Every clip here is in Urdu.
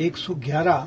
111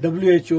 WHO,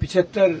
75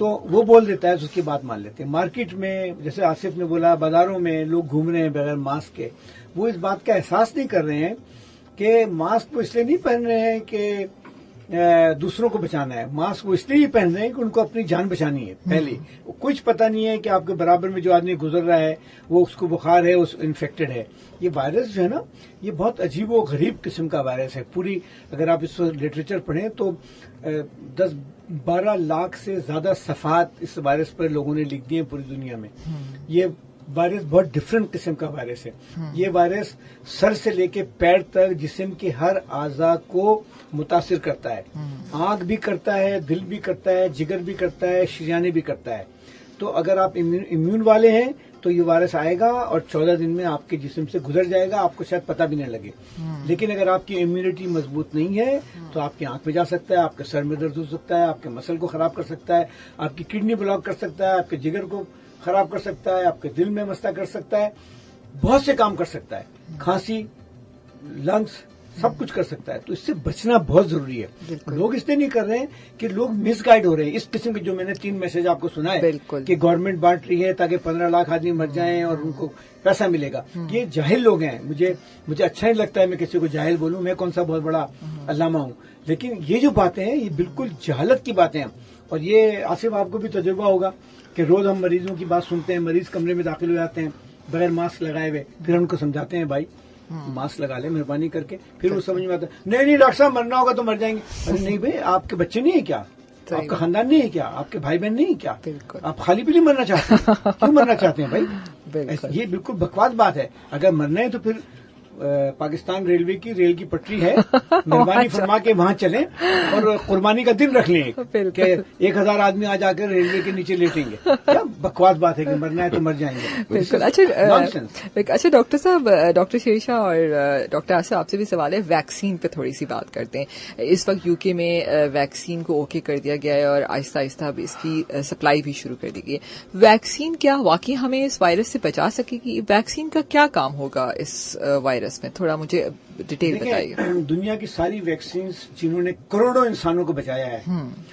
تو وہ بول دیتا ہے، اس کی بات مان لیتے ہیں. مارکیٹ میں جیسے آصف نے بولا، بازاروں میں لوگ گھوم رہے ہیں بغیر ماسک کے، وہ اس بات کا احساس نہیں کر رہے ہیں کہ ماسک وہ اس لیے نہیں پہن رہے ہیں کہ دوسروں کو بچانا ہے. ماسک وہ اس لیے ہی پہن رہے ہیں کہ ان کو اپنی جان بچانی ہے. پہلے کچھ پتہ نہیں ہے کہ آپ کے برابر میں جو آدمی گزر رہا ہے وہ اس کو بخار ہے، اس انفیکٹڈ ہے. یہ وائرس جو ہے نا، یہ بہت عجیب و غریب قسم کا وائرس ہے. پوری اگر آپ اس وقت لٹریچر پڑھیں تو 10-12 لاکھ سے زیادہ صفحات اس وائرس پر لوگوں نے لکھ دی ہیں پوری دنیا میں. یہ وائرس بہت ڈفرینٹ قسم کا وائرس ہے. یہ وائرس سر سے لے کے پیر تک جسم کے ہر اعضاء کو متاثر کرتا ہے. آنکھ بھی کرتا ہے، دل بھی کرتا ہے، جگر بھی کرتا ہے، شریانے بھی کرتا ہے. تو اگر آپ امیون والے ہیں تو یہ وائرس آئے گا اور 14 دن میں آپ کے جسم سے گزر جائے گا، آپ کو شاید پتہ بھی نہیں لگے. لیکن اگر آپ کی امیونٹی مضبوط نہیں ہے تو آپ کی آنکھ میں جا سکتا ہے، آپ کے سر میں درد ہو سکتا ہے، آپ کے مسل کو خراب کر سکتا ہے، آپ کی کڈنی بلاک کر سکتا ہے، آپ کے جگر کو خراب کر سکتا ہے، آپ کے دل میں مسئلہ کر سکتا ہے، بہت سے کام کر سکتا ہے. کھانسی، لنگس، سب کچھ کر سکتا ہے. تو اس سے بچنا بہت ضروری ہے. لوگ اس لیے نہیں کر رہے ہیں کہ لوگ مس گائیڈ ہو رہے ہیں. اس قسم کے جو میں نے 3 میسج آپ کو سنا ہے کہ گورنمنٹ بانٹ رہی ہے تاکہ 15 لاکھ آدمی مر جائیں اور ان کو پیسہ ملے گا، یہ جاہل لوگ ہیں. مجھے اچھا نہیں لگتا ہے میں کسی کو جاہل بولوں، میں کون سا بہت بڑا علامہ ہوں. لیکن یہ جو باتیں ہیں یہ بالکل جہالت کی باتیں ہیں. اور یہ آصف آپ کو بھی تجربہ ہوگا کہ روز ہم مریضوں کی بات سنتے ہیں، مریض کمرے میں داخل ہو جاتے ہیں بغیر ماسک لگائے ہوئے، پھر ہم کو سمجھاتے ہیں بھائی ماسک لگا لیں مہربانی کر کے. پھر وہ سمجھ میں آتا ہے نہیں ڈاکٹر صاحب مرنا ہوگا تو مر جائیں گے. ارے نہیں بھائی، آپ کے بچے نہیں ہیں کیا؟ آپ کا خاندان نہیں ہے کیا؟ آپ کے بھائی بہن نہیں ہے کیا؟ آپ خالی پیلی مرنا چاہتے ہیں؟ کیوں مرنا چاہتے ہیں بھائی؟ یہ بالکل بکواس بات ہے. اگر مرنا ہے تو پھر پاکستان ریلوے کی ریل کی پٹری ہے، مہربانی فرما کے وہاں چلیں اور قربانی کا دن رکھ لیں کہ 1000 آدمی آ جا کر ریلوے کے نیچے لیٹیں گے. کیا بکواس بات ہے کہ مرنا ہے تو مر جائیں گے. بالکل. اچھا ڈاکٹر صاحب، ڈاکٹر شیرشاہ اور ڈاکٹر آصف، آپ سے بھی سوال ہے، ویکسین پہ تھوڑی سی بات کرتے ہیں. اس وقت یو کے میں ویکسین کو اوکے کر دیا گیا ہے اور آہستہ آہستہ اب اس کی سپلائی بھی شروع کر دی گئی ہے. ویکسین کیا واقعی ہمیں اس وائرس سے بچا سکے گی؟ ویکسین کا کیا کام ہوگا اس وائرس میں؟ تھوڑا مجھے ڈیٹیل بتائیے. دنیا کی ساری ویکسینز جنہوں نے کروڑوں انسانوں کو بچایا ہے،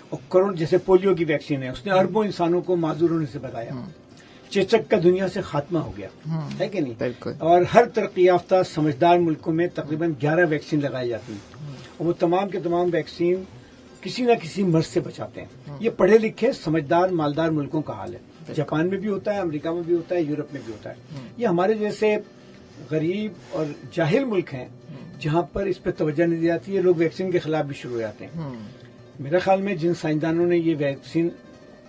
اور کروڑ، جیسے پولیو کی ویکسین ہے، اس نے اربوں انسانوں کو معذور ہونے سے بچایا. چیچک کا دنیا سے خاتمہ ہو گیا ہے کہ نہیں؟ بالکل. اور ہر ترقی یافتہ سمجھدار ملکوں میں تقریباً 11 ویکسین لگائی جاتی ہیں، اور وہ تمام کے تمام ویکسین کسی نہ کسی مرض سے بچاتے ہیں. یہ پڑھے لکھے سمجھدار مالدار ملکوں کا حال ہے. جاپان میں بھی ہوتا ہے، امریکہ میں بھی ہوتا ہے، یورپ میں بھی ہوتا ہے. یہ ہمارے جیسے غریب اور جاہل ملک ہیں جہاں پر اس پہ توجہ نہیں دی جاتی ہے، لوگ ویکسین کے خلاف بھی شروع ہو جاتے ہیں. میرے خیال میں جن سائنسدانوں نے یہ ویکسین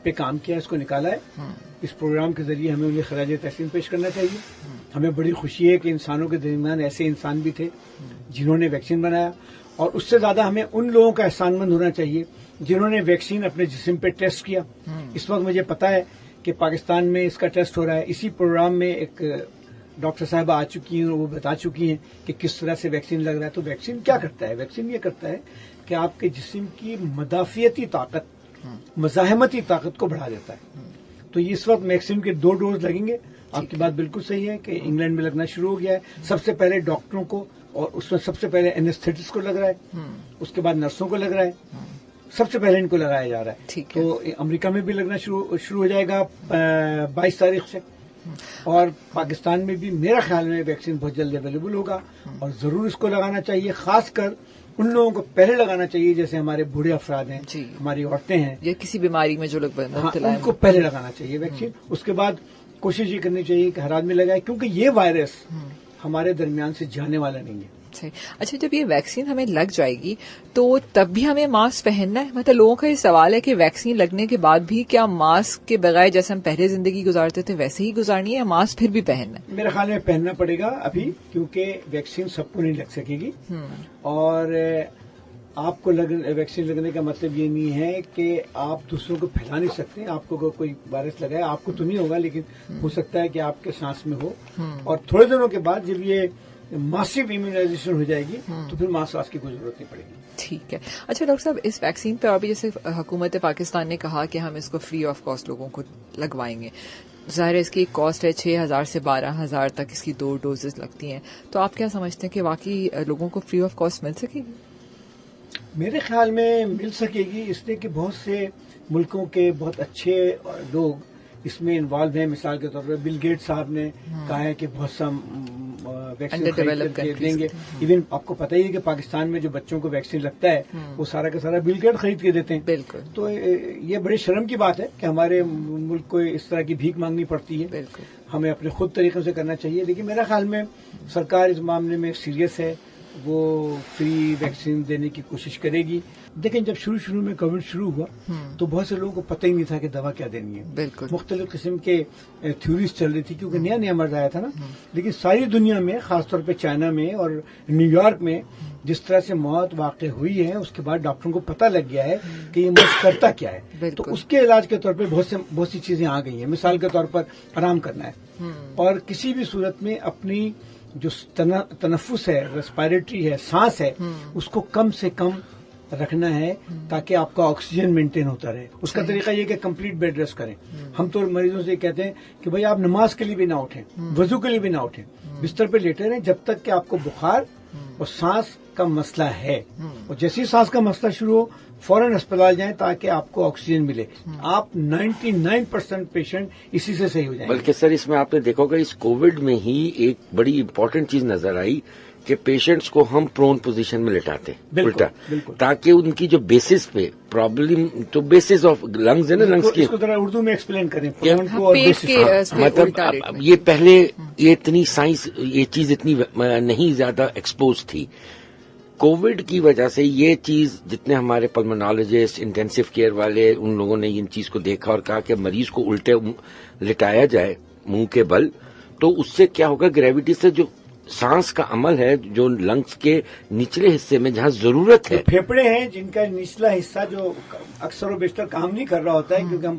پہ کام کیا، اس کو نکالا ہے، اس پروگرام کے ذریعے ہمیں انہیں خراج تحسین پیش کرنا چاہیے. ہمیں بڑی خوشی ہے کہ انسانوں کے درمیان ایسے انسان بھی تھے جنہوں نے ویکسین بنایا. اور اس سے زیادہ ہمیں ان لوگوں کا احسان مند ہونا چاہیے جنہوں نے ویکسین اپنے جسم پہ ٹیسٹ کیا. اس وقت مجھے پتا ہے کہ پاکستان میں اس کا ٹیسٹ ہو رہا ہے. اسی پروگرام میں ایک ڈاکٹر صاحبہ آ چکی ہیں، وہ بتا چکی ہیں کہ کس طرح سے ویکسین لگ رہا ہے. تو ویکسین کیا کرتا ہے؟ ویکسین یہ کرتا ہے کہ آپ کے جسم کی مدافعتی طاقت، مزاحمتی طاقت کو بڑھا دیتا ہے. تو اس وقت ویکسین کے 2 ڈوز لگیں گے. آپ کی بات بالکل صحیح ہے کہ انگلینڈ میں لگنا شروع ہو گیا ہے. سب سے پہلے ڈاکٹروں کو، اور اس میں سب سے پہلے اینستھیٹسٹ کو لگ رہا ہے، اس کے بعد نرسوں کو لگ رہا ہے، سب سے پہلے ان کو لگایا جا رہا ہے. تو امریکہ میں بھی لگنا شروع ہو جائے گا 22 تاریخ سے، اور پاکستان میں بھی میرا خیال میں ویکسین بہت جلد اویلیبل ہوگا. اور ضرور اس کو لگانا چاہیے. خاص کر ان لوگوں کو پہلے لگانا چاہیے جیسے ہمارے بوڑھے افراد ہیں، ہماری عورتیں ہیں، یا کسی بیماری میں جو لوگ مبتلا ہیں، ان کو پہلے لگانا چاہیے ویکسین. اس کے بعد کوشش یہ کرنی چاہیے کہ ہر آدمی لگائے، کیونکہ یہ وائرس ہمارے درمیان سے جانے والا نہیں ہے. اچھا، جب یہ ویکسین ہمیں لگ جائے گی تو تب بھی ہمیں ماسک پہننا ہے؟ مطلب لوگوں کا یہ سوال ہے کہ ویکسین لگنے کے بعد بھی کیا ماسک کے بغیر جیسے ہم پہلے زندگی گزارتے تھے ویسے ہی گزارنی ہے، یا ماسک پھر بھی پہننا ہے؟ میرے خیال میں پہننا پڑے گا ابھی، کیونکہ ویکسین سب کو نہیں لگ سکے گی. اور آپ کو ویکسین لگنے کا مطلب یہ نہیں ہے کہ آپ دوسروں کو پھیلا نہیں سکتے. آپ کو کوئی وائرس لگا ہے، آپ کو تو نہیں ہوگا، لیکن ہو سکتا ہے کہ آپ کے سانس میں ہو. اور تھوڑے دنوں کے بعد جب یہ ماسو امیونائزیشن ہو جائے گی تو پھر ماسک کی کوئی ضرورت نہیں پڑے گی. ٹھیک ہے. اچھا ڈاکٹر صاحب، اس ویکسین پہ ابھی جیسے حکومت پاکستان نے کہا کہ ہم اس کو فری آف کاسٹ لوگوں کو لگوائیں گے. ظاہر ہے اس کی ایک کاسٹ ہے 6,000 سے 12,000 تک اس کی 2 ڈوزز لگتی ہیں. تو آپ کیا سمجھتے ہیں کہ واقعی لوگوں کو فری آف کاسٹ مل سکے گی؟ میرے خیال میں مل سکے گی، اس لیے کہ بہت سے ملکوں کے بہت اچھے لوگ اس میں انوالو ہیں. مثال کے طور پر بل گیٹ صاحب نے کہا ہے کہ بہت سا ویکسین خرید کر دیں گے. ایون آپ کو پتہ ہی ہے کہ پاکستان میں جو بچوں کو ویکسین لگتا ہے وہ سارا کا سارا بل گیٹ خرید کے دیتے ہیں. بالکل. تو یہ بڑی شرم کی بات ہے کہ ہمارے ملک کو اس طرح کی بھیک مانگنی پڑتی ہے. بالکل. ہمیں اپنے خود طریقوں سے کرنا چاہیے. لیکن میرا خیال میں سرکار اس معاملے میں سیریس ہے, وہ فری ویکسین دینے کی کوشش کرے گی. دیکھیں جب شروع میں کووڈ شروع ہوا تو بہت سے لوگوں کو پتہ ہی نہیں تھا کہ دوا کیا دینی ہے. بالکل. مختلف قسم کے تھیوریز چل رہی تھی کیونکہ نیا مرض آیا تھا نا. لیکن ساری دنیا میں, خاص طور پہ چائنا میں اور نیو یارک میں جس طرح سے موت واقع ہوئی ہے, اس کے بعد ڈاکٹروں کو پتہ لگ گیا ہے کہ یہ مرض کرتا کیا ہے. تو اس کے علاج کے طور پہ بہت سی چیزیں آ گئی ہیں. مثال کے طور پر آرام کرنا ہے, اور کسی بھی صورت میں اپنی جو تنفس ہے, ریسپائریٹری ہے, سانس ہے, اس کو کم سے کم رکھنا ہے تاکہ آپ کا آکسیجن مینٹین ہوتا رہے. اس کا طریقہ یہ کہ کمپلیٹ بیڈ ریسٹ کریں. ہم تو مریضوں سے کہتے ہیں کہ بھائی آپ نماز کے لیے بھی نہ اٹھیں, وضو کے لیے بھی نہ اٹھیں, بستر پہ لیٹے رہیں جب تک کہ آپ کو بخار اور سانس کا مسئلہ ہے. اور جیسے ہی سانس کا مسئلہ شروع ہو فوراً اسپتال جائیں تاکہ آپ کو آکسیجن ملے. آپ 99% پیشنٹ اسی سے صحیح ہو جائیں. بلکہ سر اس میں آپ نے دیکھا ہوگا اس کووڈ میں ہی ایک بڑی امپورٹنٹ چیز نظر آئی کہ پیشنٹس کو ہم پرون پوزیشن میں لٹاتے الٹا, تاکہ ان کی جو بیسس پہ پرابلم, تو بیسس آف لنگز ہے نا, لنگز کی, اس کو ذرا اردو میں ایکسپلین کریں. مطلب یہ پہلے یہ اتنی سائنس, یہ چیز اتنی نہیں زیادہ ایکسپوز تھی. کووڈ کی وجہ سے یہ چیز, جتنے ہمارے پلمونالوجسٹ, انٹینسو کیئر والے, ان لوگوں نے ان چیز کو دیکھا اور کہا کہ مریض کو الٹے لٹایا جائے منہ کے بل, تو اس سے کیا ہوگا, گریوٹی سے جو سانس کا عمل ہے, جو لنگس کے نچلے حصے میں جہاں ضرورت ہے, پھیپڑے ہیں جن کا نچلا حصہ جو اکثر و بیشتر کام نہیں کر رہا ہوتا ہے کیونکہ ہم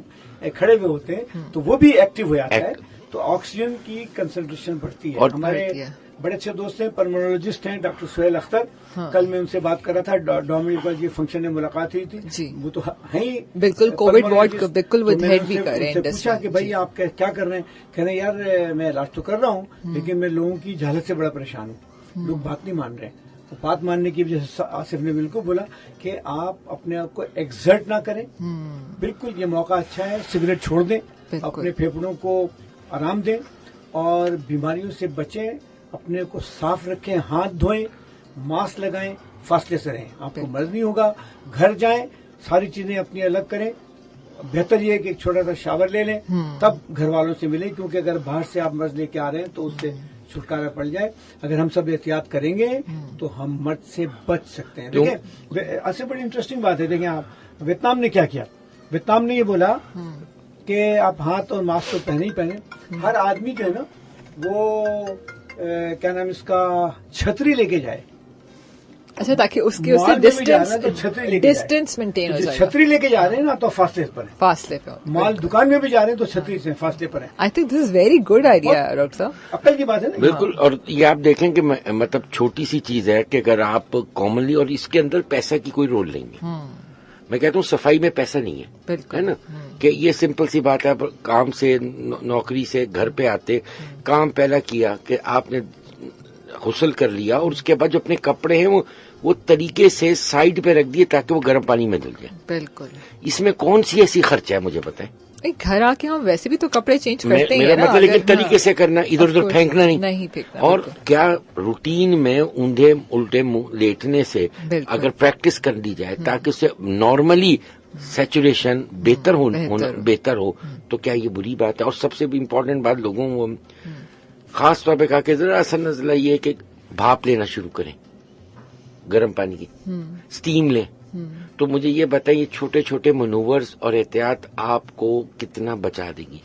کھڑے ہوئے ہوتے ہیں, تو وہ بھی ایکٹیو ہو جاتا ہے, تو آکسیجن کی کنسنٹریشن بڑھتی ہے. ہمارے بڑے اچھے دوست ہیں, پلمونالوجسٹ ہیں, ڈاکٹر سہیل اختر. کل میں ان سے بات کر رہا تھا, ڈومینیکل فنکشن میں ملاقات ہوئی تھی. وہ تو ہیں بالکل کووڈ وارڈ کو بالکل وہ ہیڈ بھی کر رہے ہیں. پوچھا کہ بھائی آپ کیا کر رہے ہیں, کہہ رہے ہیں یار میں علاج تو کر رہا ہوں لیکن میں لوگوں کی جہالت سے بڑا پریشان ہوں, لوگ بات نہیں مان رہے. بات ماننے کی وجہ سے آصف نے بالکل بولا کہ آپ اپنے آپ کو ایگزرٹ نہ کریں. بالکل یہ موقع اچھا ہے, سگریٹ چھوڑ دیں, اپنے پھیپھڑوں کو آرام دیں اور بیماریوں سے بچیں, اپنے کو صاف رکھیں, ہاتھ دھوئیں, ماسک لگائیں, فاصلے سے رہیں. آپ کو مرض نہیں ہوگا. گھر جائیں, ساری چیزیں اپنی الگ کریں. بہتر یہ ہے کہ ایک چھوٹا سا شاور لے لیں, تب گھر والوں سے ملیں, کیونکہ اگر باہر سے آپ مرض لے کے آ رہے ہیں تو اس سے چھٹکارا پڑ جائے. اگر ہم سب احتیاط کریں گے تو ہم مرض سے بچ سکتے ہیں. دیکھیں ایسے بڑی انٹرسٹنگ بات ہے. دیکھیں آپ ویتنام نے کیا کیا, ویتنام نے یہ بولا کہ آپ ہاتھ اور ماسک تو پہنے ہی پہنے. ہر آدمی جو ہے نا وہ کیا نام اس کا, چھتری لے کے جائے. اچھا, تاکہ اس کے ڈسٹینس مینٹین ہو جائے. چھتری لے کے جا رہے ہیں نا تو فاصلے پر, فاصلے پہ. مال دکان میں بھی جا رہے ہیں تو چھتری سے فاصلے پر ہے. I think this is very good idea doctor صاحب. عقل کی بات ہے نا. بالکل. اور یہ آپ دیکھیں کہ مطلب چھوٹی سی چیز ہے کہ اگر آپ کامنلی, اور اس کے اندر پیسہ کی کوئی رول نہیں ہے. میں کہتا ہوں صفائی میں پیسہ نہیں ہے, ہے نا, کہ یہ سمپل سی بات ہے. کام سے, نوکری سے گھر پہ آتے, کام پہلا کیا کہ آپ نے غسل کر لیا, اور اس کے بعد جو اپنے کپڑے ہیں وہ طریقے سے سائڈ پہ رکھ دیے تاکہ وہ گرم پانی میں دھل جائے. بالکل. اس میں کون سی ایسی خرچہ ہے مجھے بتائیں. گھر آ کے ہم ویسے بھی تو کپڑے چینج کرتے ہیں. میرا مطلب لیکن طریقے سے کرنا, ادھر ادھر پھینکنا نہیں پھینکنا. اور کیا روٹین میں اوندھے الٹے لیٹنے سے اگر پریکٹس کر دی جائے تاکہ اس سے نارملی سیچوریشن بہتر ہو, تو کیا یہ بری بات ہے. اور سب سے بھی امپورٹنٹ بات, لوگوں کو خاص طور پہ کہا کہ ذرا اثر نزلہ یہ کہ بھاپ لینا شروع کریں, گرم پانی کی اسٹیم لیں. تو مجھے یہ بتائیں, یہ چھوٹے چھوٹے منورز اور احتیاط آپ کو کتنا بچا دے گی.